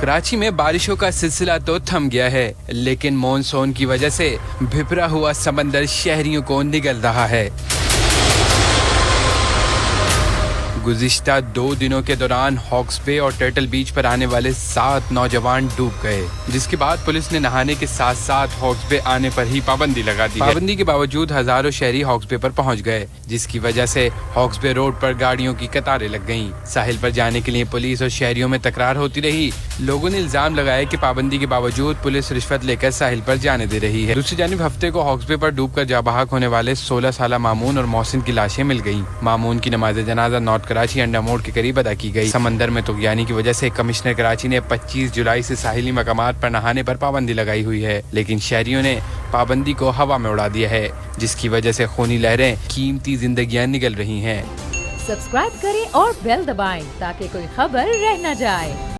कराची में बारिशों का सिलसिला तो थम गया है, लेकिन मॉनसून की वजह से भिपरा हुआ समंदर शहरियों को निगल रहा है। गुज़िश्ता 2 दिनों के दौरान हॉक्स बे और टर्टल बीच पर आने वाले 7 नौजवान डूब गए, जिसके बाद पुलिस ने नहाने के साथ साथ हॉक्स बे आने पर ही पाबंदी लगा दी। पाबंदी के बावजूद हजारों शहरी हॉक्स बे पर पहुंच गए, जिसकी वजह से हॉक्स बे रोड पर गाड़ियों की कतारें लग गईं। साहिल पर जाने के लिए पुलिस और शहरियों में तकरार होती रही। लोगों ने इल्जाम लगाया कि पाबंदी के बावजूद पुलिस रिश्वत लेकर साहिल पर जाने दे रही है। दूसरी जानिब हफ्ते को हॉक्स बे पर डूबकर जाँ बहक होने वाले 16 साला मामून और मोहसिन की लाशें मिल गईं। मामून की नमाज जनाजा नॉर्थ कराची अंडा मोड़ के करीब अदा की गई। समंदर में तुग़यानी की वजह से कमिश्नर कराची ने 25 जुलाई से साहिली मकामात पर नहाने पर पाबंदी लगाई हुई है, लेकिन शहरियों ने पाबंदी को हवा में उड़ा दिया है, जिसकी वजह से खूनी लहरें कीमती जिंदगियां निगल रही हैं। सब्सक्राइब करें और बेल दबाएं ताकि कोई खबर रह न जाए।